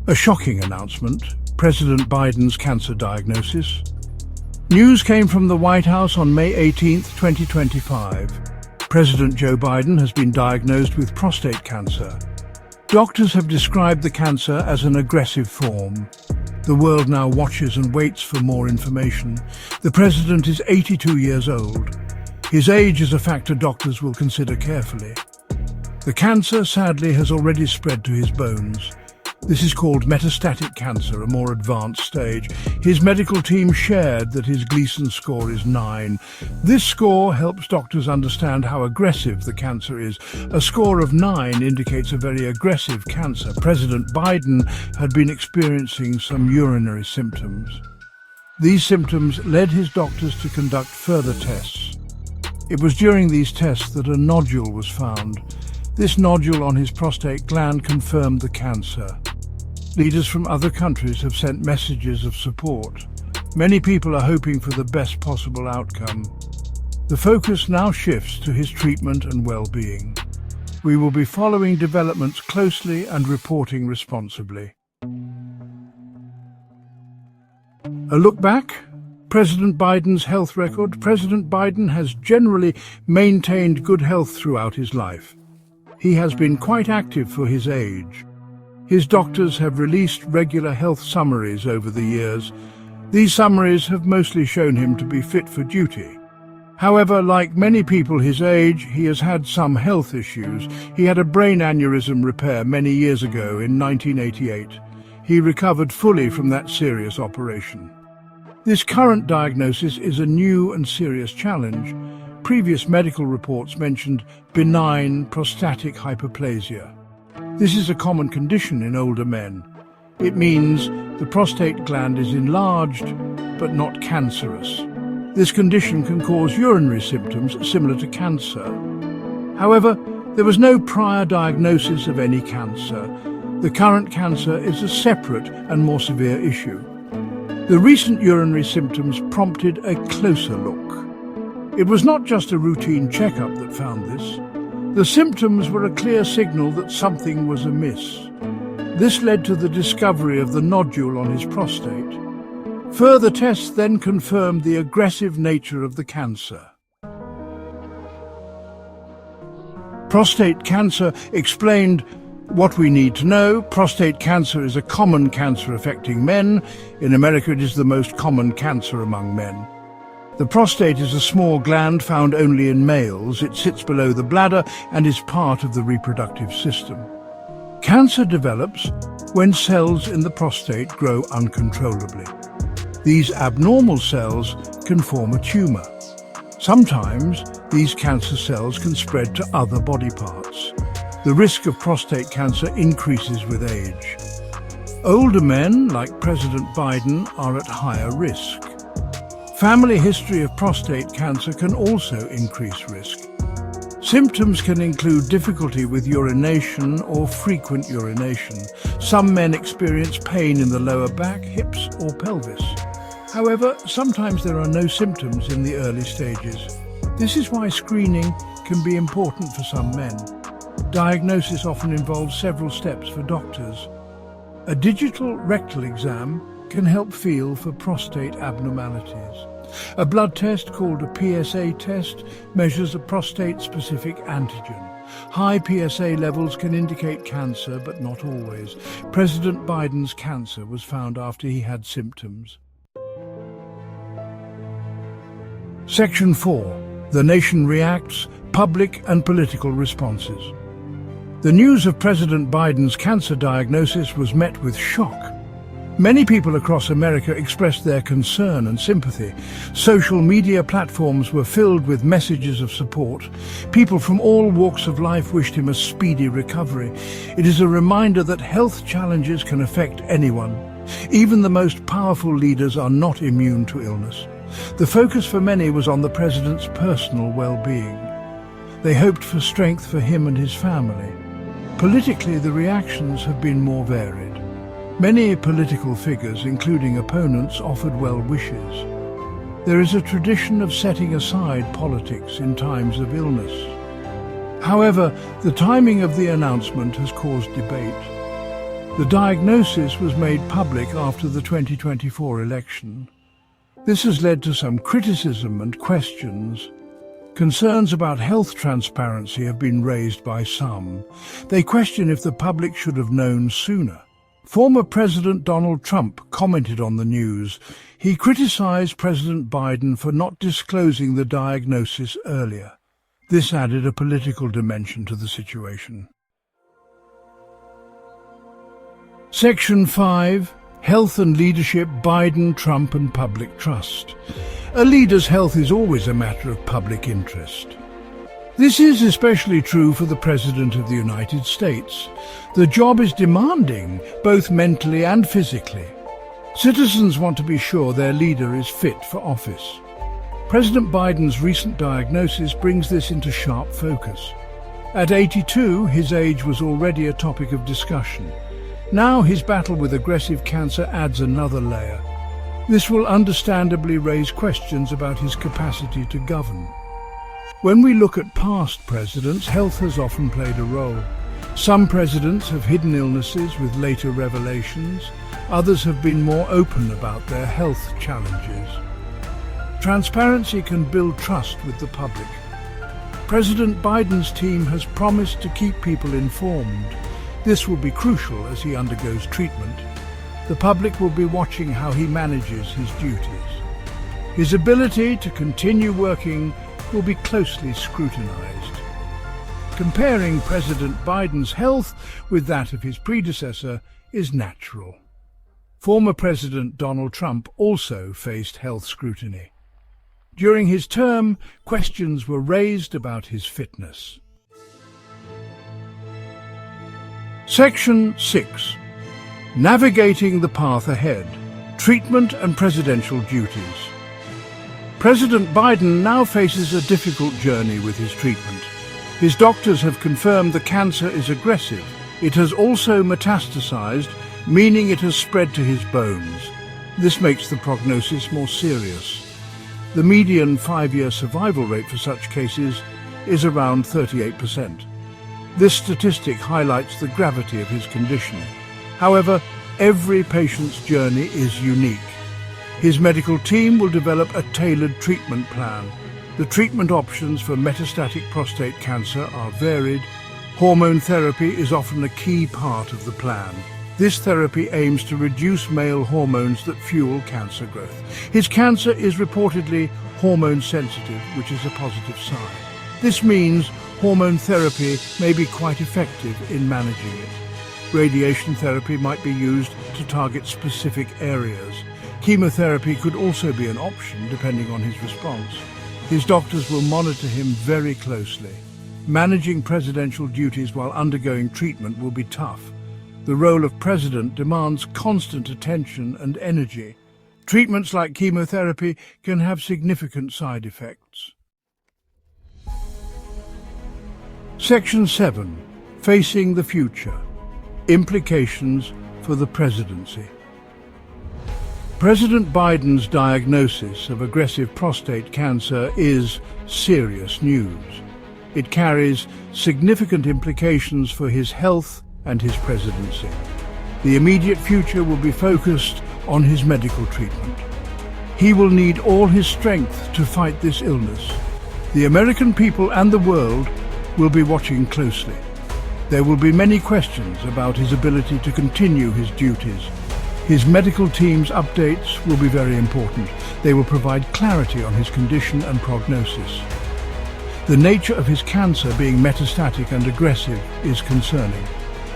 A shocking announcement: President Biden's cancer diagnosis. News came from the White House on May 18, 2025. President Joe Biden has been diagnosed with prostate cancer. Doctors have described the cancer as an aggressive form. The world now watches and waits for more information. The president is 82 years old. His age is a factor doctors will consider carefully. The cancer, sadly, has already spread to his bones. This is called metastatic cancer, a more advanced stage. His medical team shared that his Gleason score is 9. This score helps doctors understand how aggressive the cancer is. A score of 9 indicates a very aggressive cancer. President Biden had been experiencing some urinary symptoms. These symptoms led his doctors to conduct further tests. It was during these tests that a nodule was found. This nodule on his prostate gland confirmed the cancer. Leaders from other countries have sent messages of support. Many people are hoping for the best possible outcome. The focus now shifts to his treatment and well-being. We will be following developments closely and reporting responsibly. A look back. President Biden's health record. President Biden has generally maintained good health throughout his life. He has been quite active for his age. His doctors have released regular health summaries over the years. These summaries have mostly shown him to be fit for duty. However, like many people his age, he has had some health issues. He had a brain aneurysm repair many years ago in 1988. He recovered fully from that serious operation. This current diagnosis is a new and serious challenge. Previous medical reports mentioned benign prostatic hyperplasia. This is a common condition in older men. It means the prostate gland is enlarged, but not cancerous. This condition can cause urinary symptoms similar to cancer. However, there was no prior diagnosis of any cancer. The current cancer is a separate and more severe issue. The recent urinary symptoms prompted a closer look. It was not just a routine checkup that found this. The symptoms were a clear signal that something was amiss. This led to the discovery of the nodule on his prostate. Further tests then confirmed the aggressive nature of the cancer. Prostate cancer explained what we need to know. Prostate cancer is a common cancer affecting men. In America, it is the most common cancer among men. The prostate is a small gland found only in males. It sits below the bladder and is part of the reproductive system. Cancer develops when cells in the prostate grow uncontrollably. These abnormal cells can form a tumor. Sometimes these cancer cells can spread to other body parts. The risk of prostate cancer increases with age. Older men, like President Biden, are at higher risk. Family history of prostate cancer can also increase risk. Symptoms can include difficulty with urination or frequent urination. Some men experience pain in the lower back, hips, or pelvis. However, sometimes there are no symptoms in the early stages. This is why screening can be important for some men. Diagnosis often involves several steps for doctors. A digital rectal exam can help feel for prostate abnormalities. A blood test called a PSA test measures a prostate-specific antigen. High PSA levels can indicate cancer, but not always. President Biden's cancer was found after he had symptoms. Section 4. The nation reacts, public and political responses. The news of President Biden's cancer diagnosis was met with shock. Many people across America expressed their concern and sympathy. Social media platforms were filled with messages of support. People from all walks of life wished him a speedy recovery. It is a reminder that health challenges can affect anyone. Even the most powerful leaders are not immune to illness. The focus for many was on the president's personal well-being. They hoped for strength for him and his family. Politically, the reactions have been more varied. Many political figures, including opponents, offered well wishes. There is a tradition of setting aside politics in times of illness. However, the timing of the announcement has caused debate. The diagnosis was made public after the 2024 election. This has led to some criticism and questions. Concerns about health transparency have been raised by some. They question if the public should have known sooner. Former President Donald Trump commented on the news. He criticized President Biden for not disclosing the diagnosis earlier. This added a political dimension to the situation. Section 5. Health and Leadership, Biden, Trump and Public Trust. A leader's health is always a matter of public interest. This is especially true for the President of the United States. The job is demanding, both mentally and physically. Citizens want to be sure their leader is fit for office. President Biden's recent diagnosis brings this into sharp focus. At 82, his age was already a topic of discussion. Now his battle with aggressive cancer adds another layer. This will understandably raise questions about his capacity to govern. When we look at past presidents, health has often played a role. Some presidents have hidden illnesses with later revelations. Others have been more open about their health challenges. Transparency can build trust with the public. President Biden's team has promised to keep people informed. This will be crucial as he undergoes treatment. The public will be watching how he manages his duties. His ability to continue working will be closely scrutinized. Comparing President Biden's health with that of his predecessor is natural. Former President Donald Trump also faced health scrutiny. During his term, questions were raised about his fitness. Section 6. Navigating the path ahead, treatment and presidential duties. President Biden now faces a difficult journey with his treatment. His doctors have confirmed the cancer is aggressive. It has also metastasized, meaning it has spread to his bones. This makes the prognosis more serious. The median 5-year survival rate for such cases is around 38%. This statistic highlights the gravity of his condition. However, every patient's journey is unique. His medical team will develop a tailored treatment plan. The treatment options for metastatic prostate cancer are varied. Hormone therapy is often a key part of the plan. This therapy aims to reduce male hormones that fuel cancer growth. His cancer is reportedly hormone sensitive, which is a positive sign. This means hormone therapy may be quite effective in managing it. Radiation therapy might be used to target specific areas. Chemotherapy could also be an option depending on his response. His doctors will monitor him very closely. Managing presidential duties while undergoing treatment will be tough. The role of president demands constant attention and energy. Treatments like chemotherapy can have significant side effects. Section 7. Facing the future. Implications for the presidency. President Biden's diagnosis of aggressive prostate cancer is serious news. It carries significant implications for his health and his presidency. The immediate future will be focused on his medical treatment. He will need all his strength to fight this illness. The American people and the world will be watching closely. There will be many questions about his ability to continue his duties. His medical team's updates will be very important. They will provide clarity on his condition and prognosis. The nature of his cancer being metastatic and aggressive is concerning.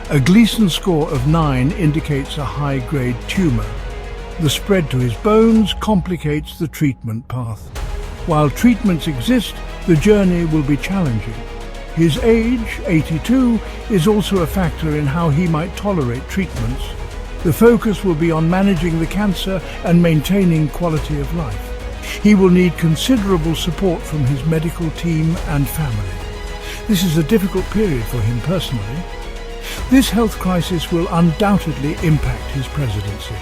A Gleason score of 9 indicates a high-grade tumor. The spread to his bones complicates the treatment path. While treatments exist, the journey will be challenging. His age, 82, is also a factor in how he might tolerate treatments. The focus will be on managing the cancer and maintaining quality of life. He will need considerable support from his medical team and family. This is a difficult period for him personally. This health crisis will undoubtedly impact his presidency.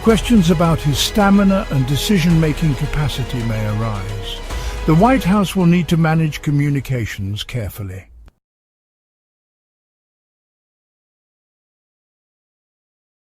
Questions about his stamina and decision-making capacity may arise. The White House will need to manage communications carefully.